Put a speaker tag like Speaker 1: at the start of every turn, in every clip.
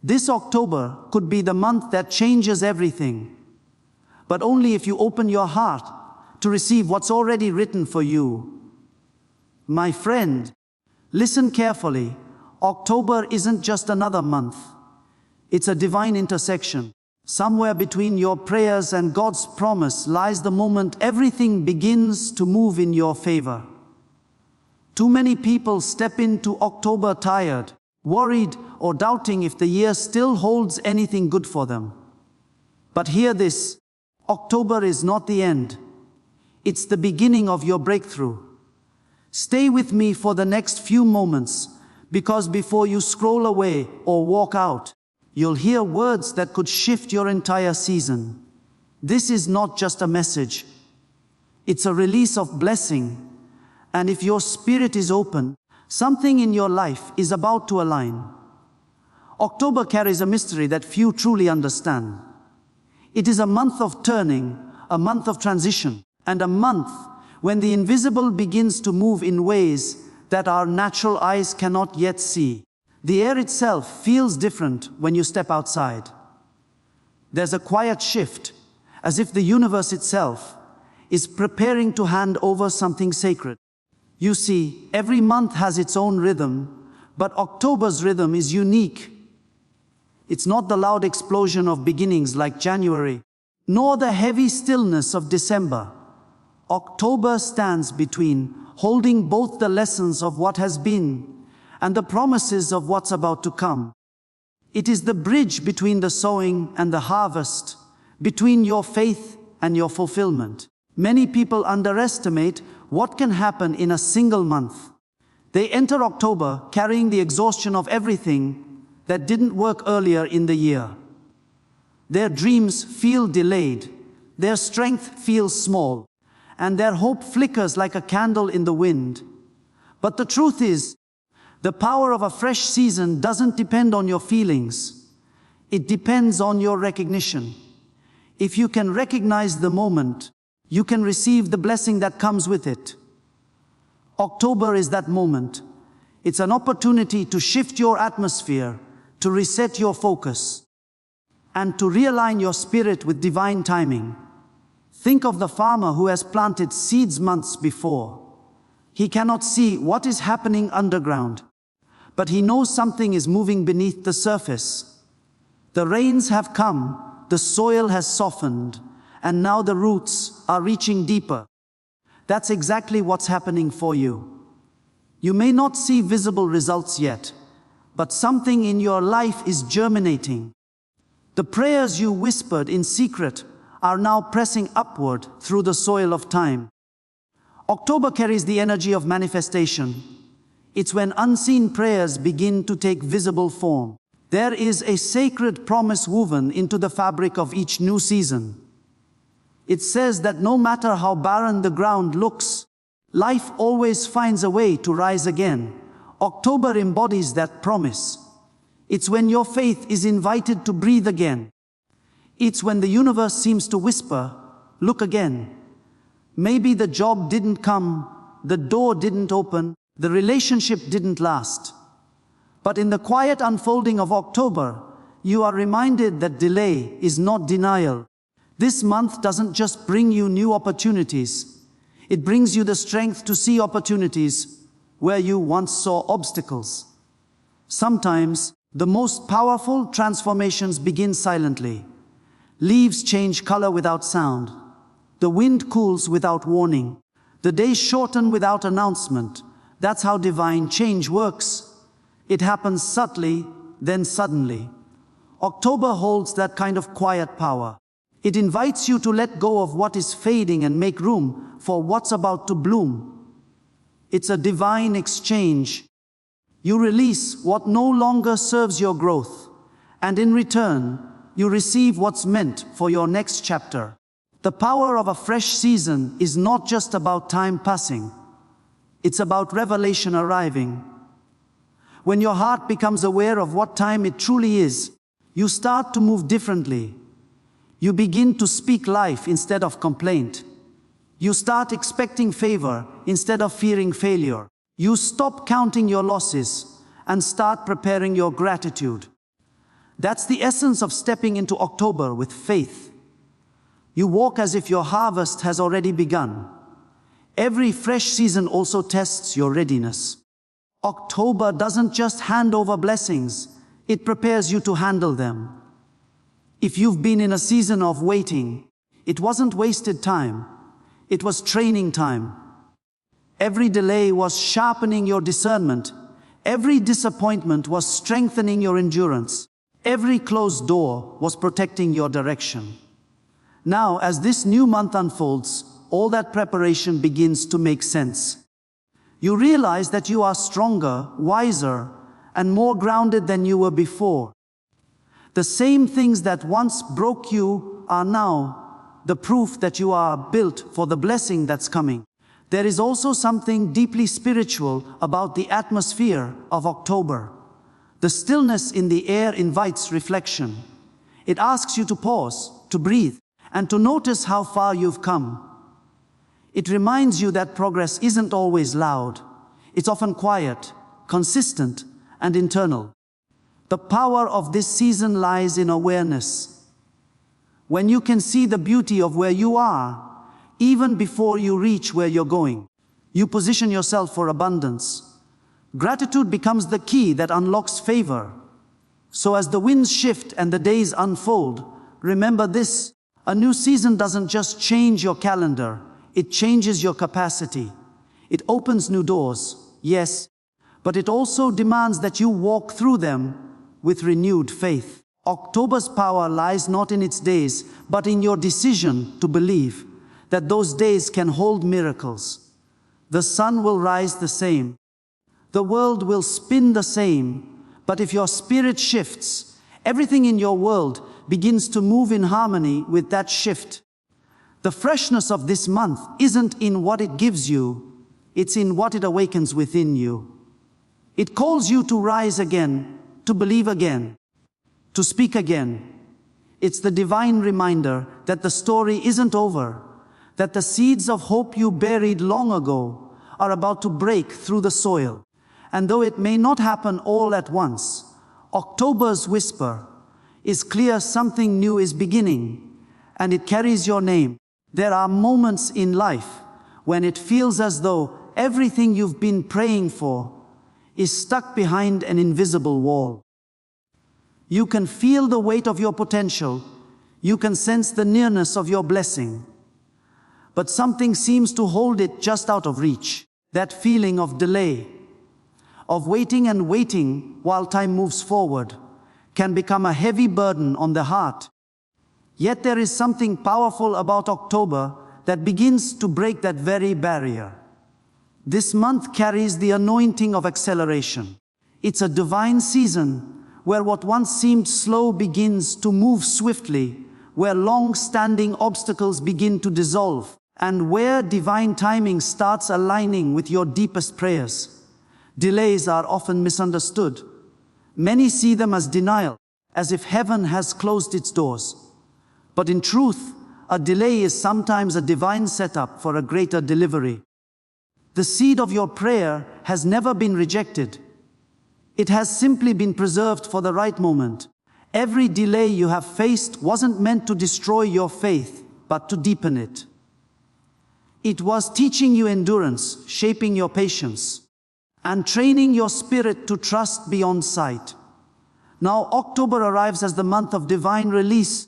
Speaker 1: This October could be the month that changes everything, but only if you open your heart to receive what's already written for you. My friend, listen carefully. October isn't just another month. It's a divine intersection. Somewhere between your prayers and God's promise lies the moment everything begins to move in your favor. Too many people step into October tired, worried, or doubting if the year still holds anything good for them. But hear this, October is not the end. It's the beginning of your breakthrough. Stay with me for the next few moments, because before you scroll away or walk out, you'll hear words that could shift your entire season. This is not just a message. It's a release of blessing. And if your spirit is open, something in your life is about to align. October carries a mystery that few truly understand. It is a month of turning, a month of transition, and a month when the invisible begins to move in ways that our natural eyes cannot yet see. The air itself feels different when you step outside. There's a quiet shift, as if the universe itself is preparing to hand over something sacred. You see, every month has its own rhythm, but October's rhythm is unique. It's not the loud explosion of beginnings like January, nor the heavy stillness of December. October stands between, holding both the lessons of what has been and the promises of what's about to come. It is the bridge between the sowing and the harvest, between your faith and your fulfillment. Many people underestimate what can happen in a single month. They enter October carrying the exhaustion of everything that didn't work earlier in the year. Their dreams feel delayed, their strength feels small, and their hope flickers like a candle in the wind. But the truth is, the power of a fresh season doesn't depend on your feelings. It depends on your recognition. If you can recognize the moment, you can receive the blessing that comes with it. October is that moment. It's an opportunity to shift your atmosphere, to reset your focus, and to realign your spirit with divine timing. Think of the farmer who has planted seeds months before. He cannot see what is happening underground, but he knows something is moving beneath the surface. The rains have come, the soil has softened, and now the roots are reaching deeper. That's exactly what's happening for you. You may not see visible results yet, but something in your life is germinating. The prayers you whispered in secret are now pressing upward through the soil of time. October carries the energy of manifestation. It's when unseen prayers begin to take visible form. There is a sacred promise woven into the fabric of each new season. It says that no matter how barren the ground looks, life always finds a way to rise again. October embodies that promise. It's when your faith is invited to breathe again. It's when the universe seems to whisper, "Look again." Maybe the job didn't come, the door didn't open, the relationship didn't last. But in the quiet unfolding of October, you are reminded that delay is not denial. This month doesn't just bring you new opportunities. It brings you the strength to see opportunities where you once saw obstacles. Sometimes, the most powerful transformations begin silently. Leaves change color without sound. The wind cools without warning. The days shorten without announcement. That's how divine change works. It happens subtly, then suddenly. October holds that kind of quiet power. It invites you to let go of what is fading and make room for what's about to bloom. It's a divine exchange. You release what no longer serves your growth, and in return, you receive what's meant for your next chapter. The power of a fresh season is not just about time passing. It's about revelation arriving. When your heart becomes aware of what time it truly is, you start to move differently. You begin to speak life instead of complaint. You start expecting favor instead of fearing failure. You stop counting your losses and start preparing your gratitude. That's the essence of stepping into October with faith. You walk as if your harvest has already begun. Every fresh season also tests your readiness. October doesn't just hand over blessings, it prepares you to handle them. If you've been in a season of waiting, it wasn't wasted time, it was training time. Every delay was sharpening your discernment. Every disappointment was strengthening your endurance. Every closed door was protecting your direction. Now, as this new month unfolds, all that preparation begins to make sense. You realize that you are stronger, wiser, and more grounded than you were before. The same things that once broke you are now the proof that you are built for the blessing that's coming. There is also something deeply spiritual about the atmosphere of October. The stillness in the air invites reflection. It asks you to pause, to breathe, and to notice how far you've come. It reminds you that progress isn't always loud. It's often quiet, consistent, and internal. The power of this season lies in awareness. When you can see the beauty of where you are, even before you reach where you're going, you position yourself for abundance. Gratitude becomes the key that unlocks favor. So as the winds shift and the days unfold, remember this: a new season doesn't just change your calendar, it changes your capacity. It opens new doors, yes, but it also demands that you walk through them with renewed faith. October's power lies not in its days, but in your decision to believe that those days can hold miracles. The sun will rise the same. The world will spin the same. But if your spirit shifts, everything in your world begins to move in harmony with that shift. The freshness of this month isn't in what it gives you, it's in what it awakens within you. It calls you to rise again, to believe again, to speak again. It's the divine reminder that the story isn't over, that the seeds of hope you buried long ago are about to break through the soil. And though it may not happen all at once, October's whisper is clear something new is beginning, and it carries your name. There are moments in life when it feels as though everything you've been praying for is stuck behind an invisible wall. You can feel the weight of your potential. You can sense the nearness of your blessing. But something seems to hold it just out of reach. That feeling of delay, of waiting and waiting while time moves forward, can become a heavy burden on the heart. Yet there is something powerful about October that begins to break that very barrier. This month carries the anointing of acceleration. It's a divine season where what once seemed slow begins to move swiftly, where long-standing obstacles begin to dissolve, and where divine timing starts aligning with your deepest prayers. Delays are often misunderstood. Many see them as denial, as if heaven has closed its doors. But in truth, a delay is sometimes a divine setup for a greater delivery. The seed of your prayer has never been rejected. It has simply been preserved for the right moment. Every delay you have faced wasn't meant to destroy your faith, but to deepen it. It was teaching you endurance, shaping your patience, and training your spirit to trust beyond sight. Now October arrives as the month of divine release,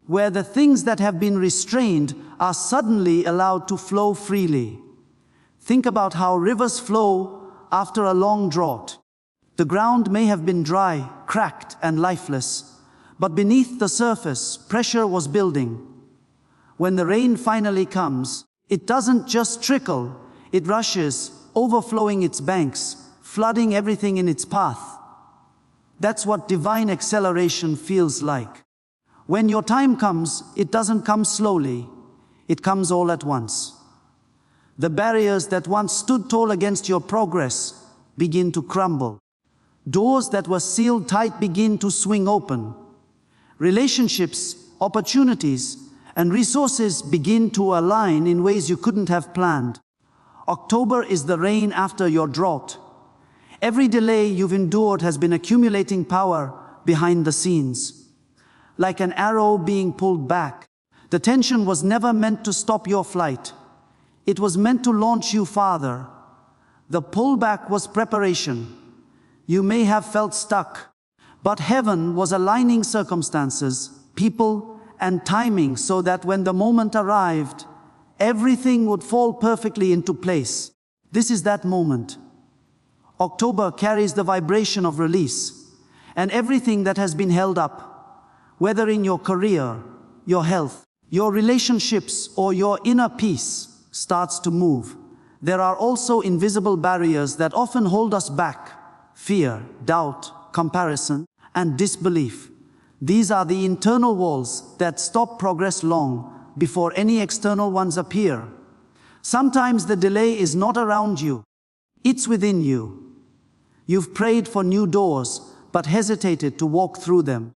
Speaker 1: where the things that have been restrained are suddenly allowed to flow freely. Think about how rivers flow after a long drought. The ground may have been dry, cracked, and lifeless, but beneath the surface, pressure was building. When the rain finally comes, it doesn't just trickle, it rushes, overflowing its banks, flooding everything in its path. That's what divine acceleration feels like. When your time comes, it doesn't come slowly, it comes all at once. The barriers that once stood tall against your progress begin to crumble. Doors that were sealed tight begin to swing open. Relationships, opportunities, and resources begin to align in ways you couldn't have planned. October is the rain after your drought. Every delay you've endured has been accumulating power, behind the scenes. Like an arrow being pulled back, the tension was never meant to stop your flight. It was meant to launch you farther. The pullback was preparation. You may have felt stuck, but heaven was aligning circumstances, people, and timing so that when the moment arrived, everything would fall perfectly into place. This is that moment. October carries the vibration of release, and everything that has been held up, whether in your career, your health, your relationships, or your inner peace, starts to move. There are also invisible barriers that often hold us back: fear, doubt, comparison, and disbelief. These are the internal walls that stop progress long before any external ones appear. Sometimes the delay is not around you, it's within you. You've prayed for new doors, but hesitated to walk through them.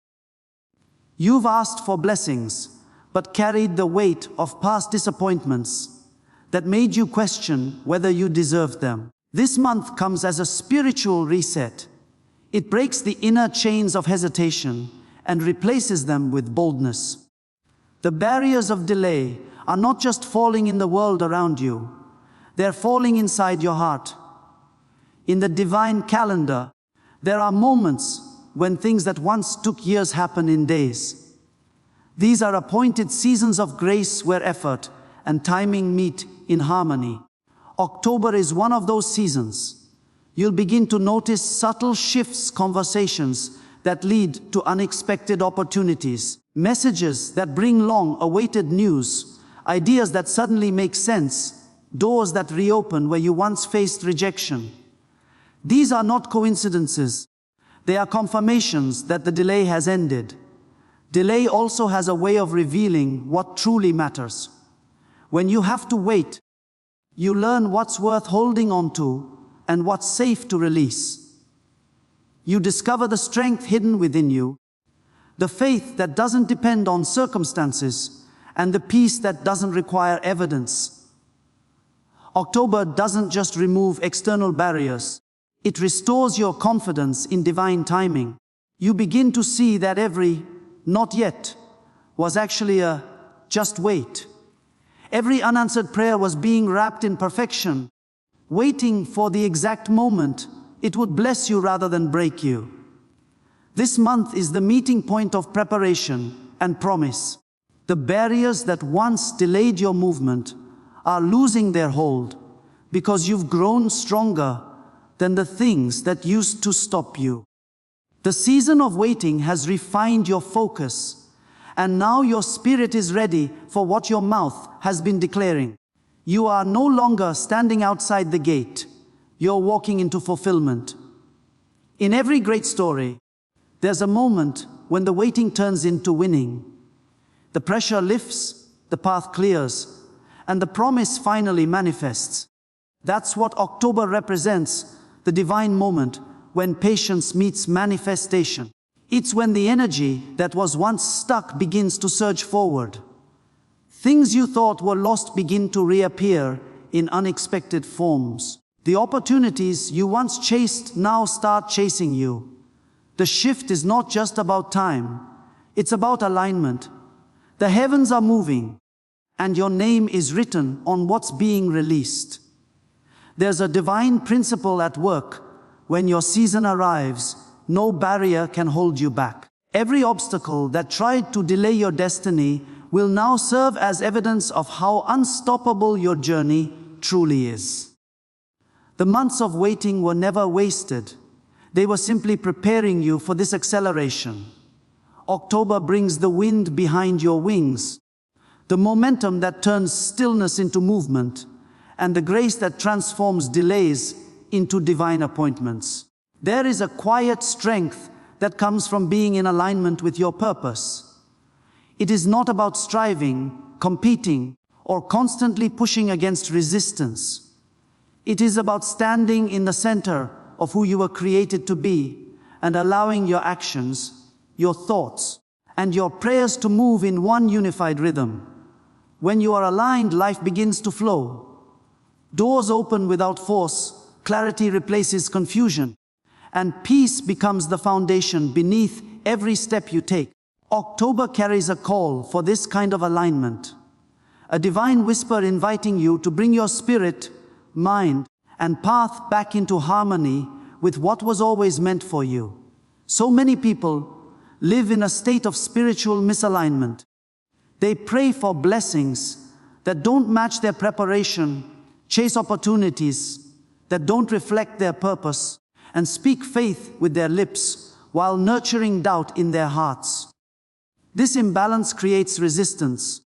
Speaker 1: You've asked for blessings, but carried the weight of past disappointments that made you question whether you deserved them. This month comes as a spiritual reset. It breaks the inner chains of hesitation and replaces them with boldness. The barriers of delay are not just falling in the world around you, they're falling inside your heart. In the divine calendar, there are moments when things that once took years happen in days. These are appointed seasons of grace where effort and timing meet in harmony. October is one of those seasons. You'll begin to notice subtle shifts, conversations that lead to unexpected opportunities, messages that bring long-awaited news, ideas that suddenly make sense, doors that reopen where you once faced rejection. These are not coincidences. They are confirmations that the delay has ended. Delay also has a way of revealing what truly matters. When you have to wait, you learn what's worth holding on to and what's safe to release. You discover the strength hidden within you, the faith that doesn't depend on circumstances, and the peace that doesn't require evidence. October doesn't just remove external barriers, it restores your confidence in divine timing. You begin to see that every "not yet" was actually a "just wait." Every unanswered prayer was being wrapped in perfection, waiting for the exact moment it would bless you rather than break you. This month is the meeting point of preparation and promise. The barriers that once delayed your movement are losing their hold because you've grown stronger than the things that used to stop you. The season of waiting has refined your focus, and now your spirit is ready for what your mouth has been declaring. You are no longer standing outside the gate. You're walking into fulfillment. In every great story, there's a moment when the waiting turns into winning. The pressure lifts, the path clears, and the promise finally manifests. That's what October represents, the divine moment when patience meets manifestation. It's when the energy that was once stuck begins to surge forward. Things you thought were lost begin to reappear in unexpected forms. The opportunities you once chased now start chasing you. The shift is not just about time, it's about alignment. The heavens are moving, and your name is written on what's being released. There's a divine principle at work. When your season arrives, no barrier can hold you back. Every obstacle that tried to delay your destiny will now serve as evidence of how unstoppable your journey truly is. The months of waiting were never wasted. They were simply preparing you for this acceleration. October brings the wind behind your wings, the momentum that turns stillness into movement, and the grace that transforms delays into divine appointments. There is a quiet strength that comes from being in alignment with your purpose. It is not about striving, competing, or constantly pushing against resistance. It is about standing in the center of who you were created to be and allowing your actions, your thoughts, and your prayers to move in one unified rhythm. When you are aligned, life begins to flow. Doors open without force, clarity replaces confusion, and peace becomes the foundation beneath every step you take. October carries a call for this kind of alignment. A divine whisper inviting you to bring your spirit, mind, and path back into harmony with what was always meant for you. So many people live in a state of spiritual misalignment. They pray for blessings that don't match their preparation, chase opportunities that don't reflect their purpose, and speak faith with their lips while nurturing doubt in their hearts. This imbalance creates resistance.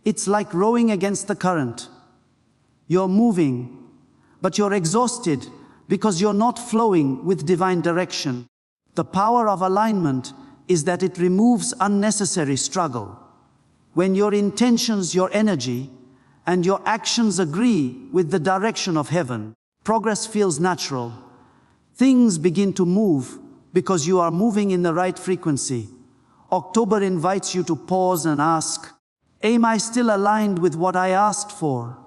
Speaker 1: It's like rowing against the current. You're moving, but you're exhausted because you're not flowing with divine direction. The power of alignment is that it removes unnecessary struggle. When your intentions, your energy, and your actions agree with the direction of heaven, progress feels natural. Things begin to move because you are moving in the right frequency. October invites you to pause and ask, am I still aligned with what I asked for?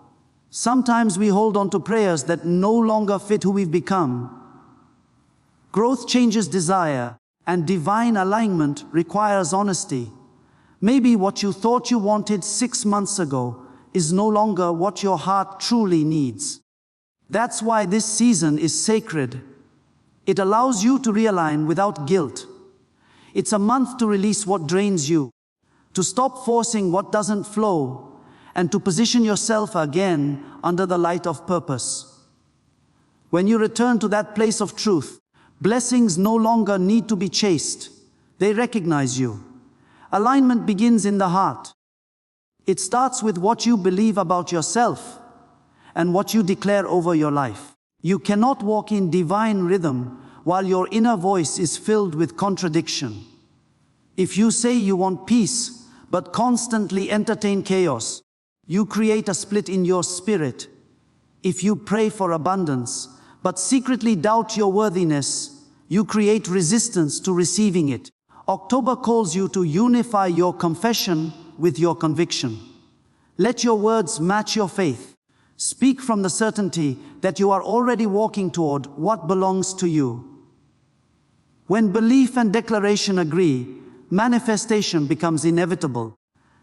Speaker 1: Sometimes we hold on to prayers that no longer fit who we've become. Growth changes desire, and divine alignment requires honesty. Maybe what you thought you wanted 6 months ago is no longer what your heart truly needs. That's why this season is sacred. It allows you to realign without guilt. It's a month to release what drains you, to stop forcing what doesn't flow, and to position yourself again under the light of purpose. When you return to that place of truth, blessings no longer need to be chased. They recognize you. Alignment begins in the heart. It starts with what you believe about yourself and what you declare over your life. You cannot walk in divine rhythm while your inner voice is filled with contradiction. If you say you want peace but constantly entertain chaos, you create a split in your spirit. If you pray for abundance but secretly doubt your worthiness, you create resistance to receiving it. October calls you to unify your confession with your conviction. Let your words match your faith. Speak from the certainty that you are already walking toward what belongs to you. When belief and declaration agree, manifestation becomes inevitable.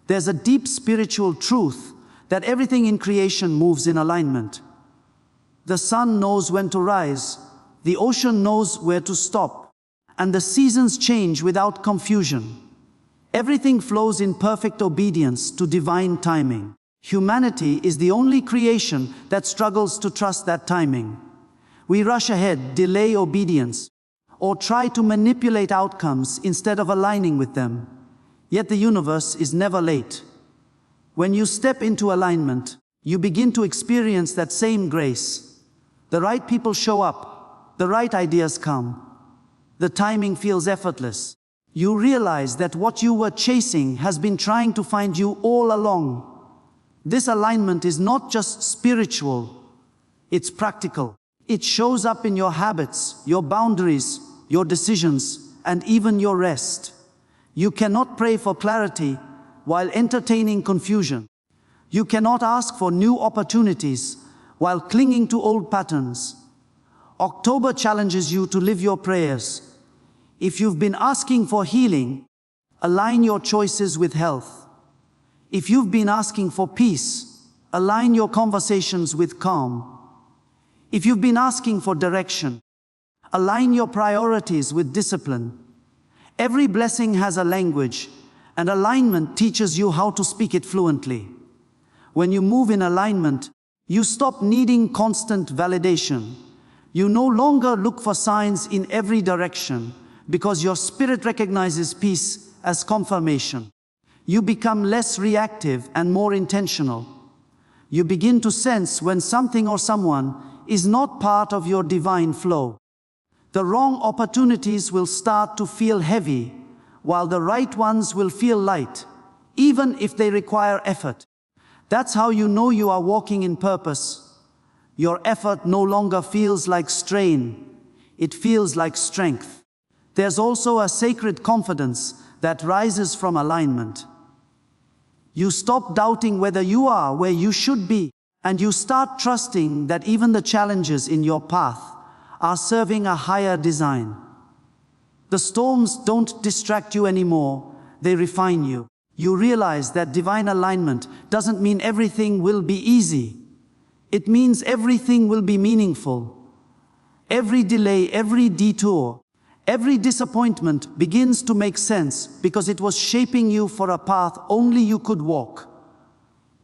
Speaker 1: There's a deep spiritual truth that everything in creation moves in alignment. The sun knows when to rise, the ocean knows where to stop, and the seasons change without confusion. Everything flows in perfect obedience to divine timing. Humanity is the only creation that struggles to trust that timing. We rush ahead, delay obedience, or try to manipulate outcomes instead of aligning with them. Yet the universe is never late. When you step into alignment, you begin to experience that same grace. The right people show up, the right ideas come. The timing feels effortless. You realize that what you were chasing has been trying to find you all along. This alignment is not just spiritual, it's practical. It shows up in your habits, your boundaries, your decisions, and even your rest. You cannot pray for clarity while entertaining confusion. You cannot ask for new opportunities while clinging to old patterns. October challenges you to live your prayers. If you've been asking for healing, align your choices with health. If you've been asking for peace, align your conversations with calm. If you've been asking for direction, align your priorities with discipline. Every blessing has a language, and alignment teaches you how to speak it fluently. When you move in alignment, you stop needing constant validation. You no longer look for signs in every direction, because your spirit recognizes peace as confirmation. You become less reactive and more intentional. You begin to sense when something or someone is not part of your divine flow. The wrong opportunities will start to feel heavy, while the right ones will feel light, even if they require effort. That's how you know you are walking in purpose. Your effort no longer feels like strain, it feels like strength. There's also a sacred confidence that rises from alignment. You stop doubting whether you are where you should be, and you start trusting that even the challenges in your path are serving a higher design. The storms don't distract you anymore, they refine you. You realize that divine alignment doesn't mean everything will be easy. It means everything will be meaningful. Every delay, every detour, every disappointment begins to make sense because it was shaping you for a path only you could walk.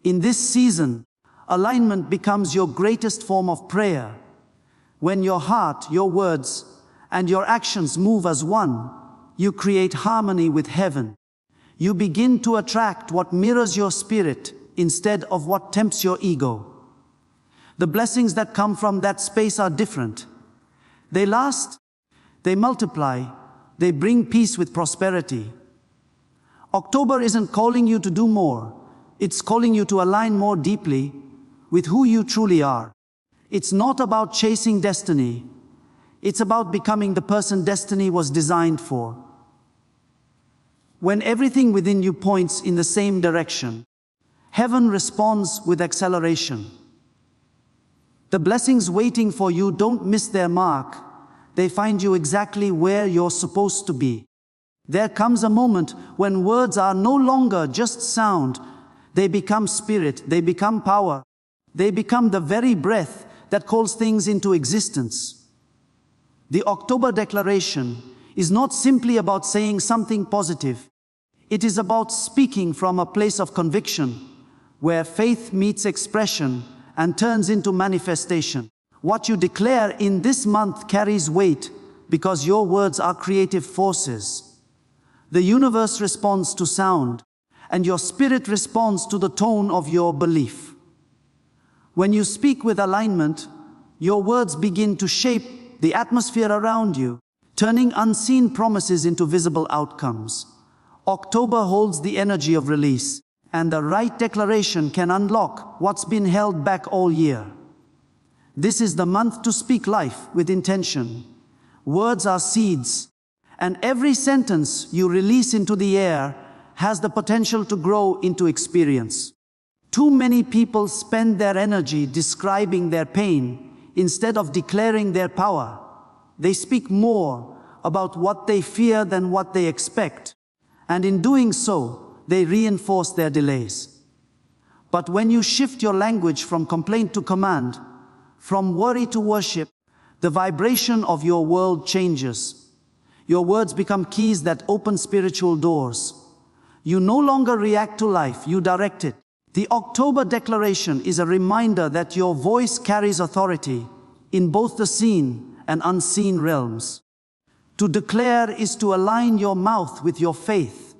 Speaker 1: In this season, alignment becomes your greatest form of prayer. When your heart, your words, and your actions move as one, you create harmony with heaven. You begin to attract what mirrors your spirit instead of what tempts your ego. The blessings that come from that space are different. They last, they multiply, they bring peace with prosperity. October isn't calling you to do more. It's calling you to align more deeply with who you truly are. It's not about chasing destiny. It's about becoming the person destiny was designed for. When everything within you points in the same direction, heaven responds with acceleration. The blessings waiting for you don't miss their mark. They find you exactly where you're supposed to be. There comes a moment when words are no longer just sound. They become spirit, they become power. They become the very breath that calls things into existence. The October declaration is not simply about saying something positive. It is about speaking from a place of conviction, where faith meets expression and turns into manifestation. What you declare in this month carries weight because your words are creative forces. The universe responds to sound, and your spirit responds to the tone of your belief. When you speak with alignment, your words begin to shape the atmosphere around you, turning unseen promises into visible outcomes. October holds the energy of release, and the right declaration can unlock what's been held back all year. This is the month to speak life with intention. Words are seeds, and every sentence you release into the air has the potential to grow into experience. Too many people spend their energy describing their pain instead of declaring their power. They speak more about what they fear than what they expect, and in doing so, they reinforce their delays. But when you shift your language from complaint to command, from worry to worship, the vibration of your world changes. Your words become keys that open spiritual doors. You no longer react to life, you direct it. The October declaration is a reminder that your voice carries authority in both the seen and unseen realms. To declare is to align your mouth with your faith.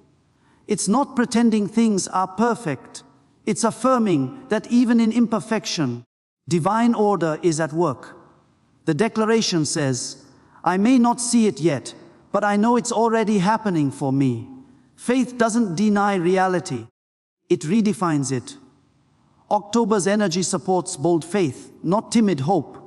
Speaker 1: It's not pretending things are perfect. It's affirming that even in imperfection, divine order is at work. The declaration says, I may not see it yet, but I know it's already happening for me. Faith doesn't deny reality. It redefines it. October's energy supports bold faith, not timid hope.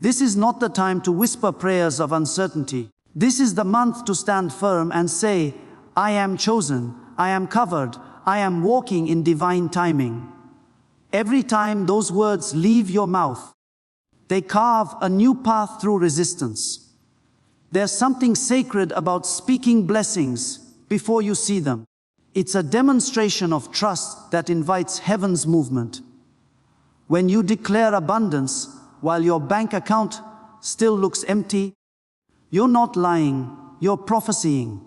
Speaker 1: This is not the time to whisper prayers of uncertainty. This is the month to stand firm and say, I am chosen, I am covered, I am walking in divine timing. Every time those words leave your mouth, they carve a new path through resistance. There's something sacred about speaking blessings before you see them. It's a demonstration of trust that invites heaven's movement. When you declare abundance while your bank account still looks empty, you're not lying, you're prophesying.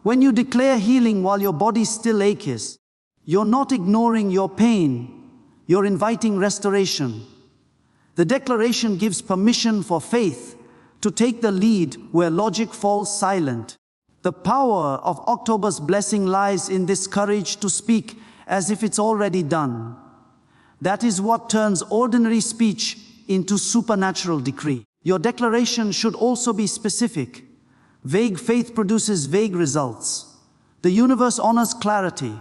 Speaker 1: When you declare healing while your body still aches, you're not ignoring your pain, you're inviting restoration. The declaration gives permission for faith to take the lead where logic falls silent. The power of October's blessing lies in this courage to speak as if it's already done. That is what turns ordinary speech into supernatural decree. Your declaration should also be specific. Vague faith produces vague results. The universe honors clarity.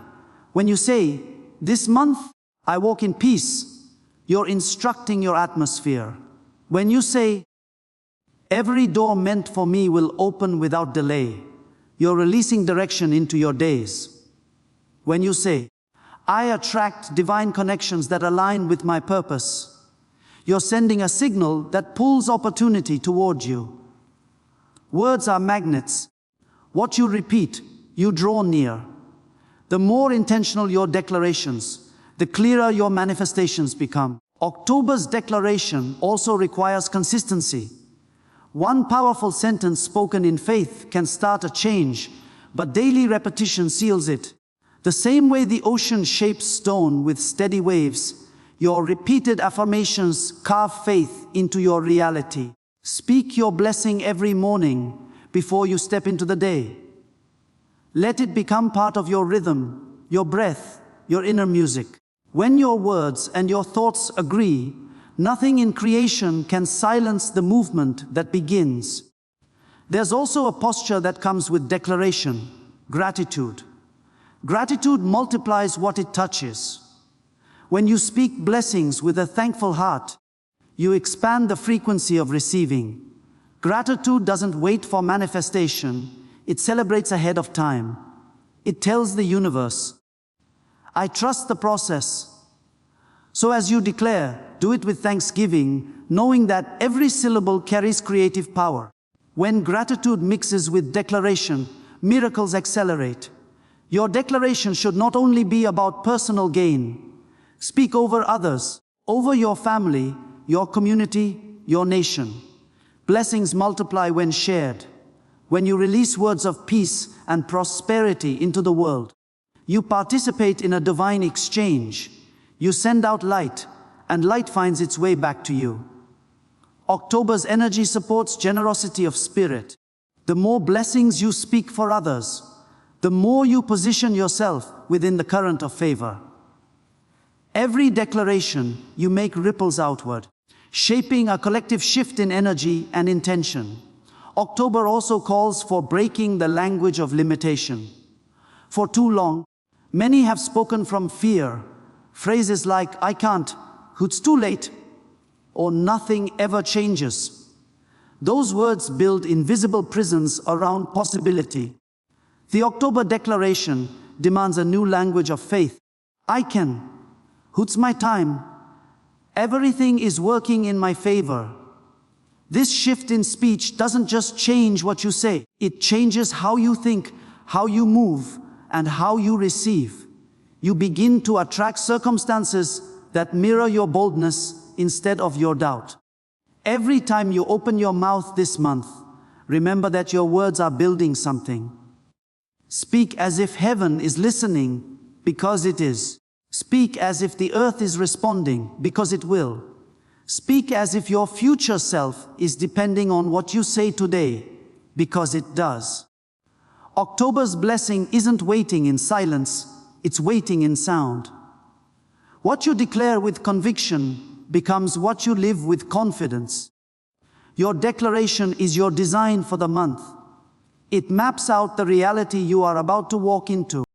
Speaker 1: When you say, this month, I walk in peace, you're instructing your atmosphere. When you say, every door meant for me will open without delay, you're releasing direction into your days. When you say, I attract divine connections that align with my purpose, you're sending a signal that pulls opportunity toward you. Words are magnets. What you repeat, you draw near. The more intentional your declarations, the clearer your manifestations become. October's declaration also requires consistency. One powerful sentence spoken in faith can start a change, but daily repetition seals it. The same way the ocean shapes stone with steady waves, your repeated affirmations carve faith into your reality. Speak your blessing every morning before you step into the day. Let it become part of your rhythm, your breath, your inner music. When your words and your thoughts agree, nothing in creation can silence the movement that begins. There's also a posture that comes with declaration: gratitude. Gratitude multiplies what it touches. When you speak blessings with a thankful heart, you expand the frequency of receiving. Gratitude doesn't wait for manifestation, it celebrates ahead of time. It tells the universe, I trust the process. So as you declare, do it with thanksgiving, knowing that every syllable carries creative power. When gratitude mixes with declaration, miracles accelerate. Your declaration should not only be about personal gain. Speak over others, over your family, your community, your nation. Blessings multiply when shared. When you release words of peace and prosperity into the world, you participate in a divine exchange. You send out light, and light finds its way back to you. October's energy supports generosity of spirit. The more blessings you speak for others, the more you position yourself within the current of favor. Every declaration you make ripples outward, shaping a collective shift in energy and intention. October also calls for breaking the language of limitation. For too long, many have spoken from fear. Phrases like, I can't, it's too late, or nothing ever changes. Those words build invisible prisons around possibility. The October Declaration demands a new language of faith. I can, it's my time, everything is working in my favor. This shift in speech doesn't just change what you say, it changes how you think, how you move, and how you receive. You begin to attract circumstances that mirror your boldness instead of your doubt. Every time you open your mouth this month, remember that your words are building something. Speak as if heaven is listening, because it is. Speak as if the earth is responding, because it will. Speak as if your future self is depending on what you say today, because it does. October's blessing isn't waiting in silence, it's waiting in sound. What you declare with conviction becomes what you live with confidence. Your declaration is your design for the month. It maps out the reality you are about to walk into.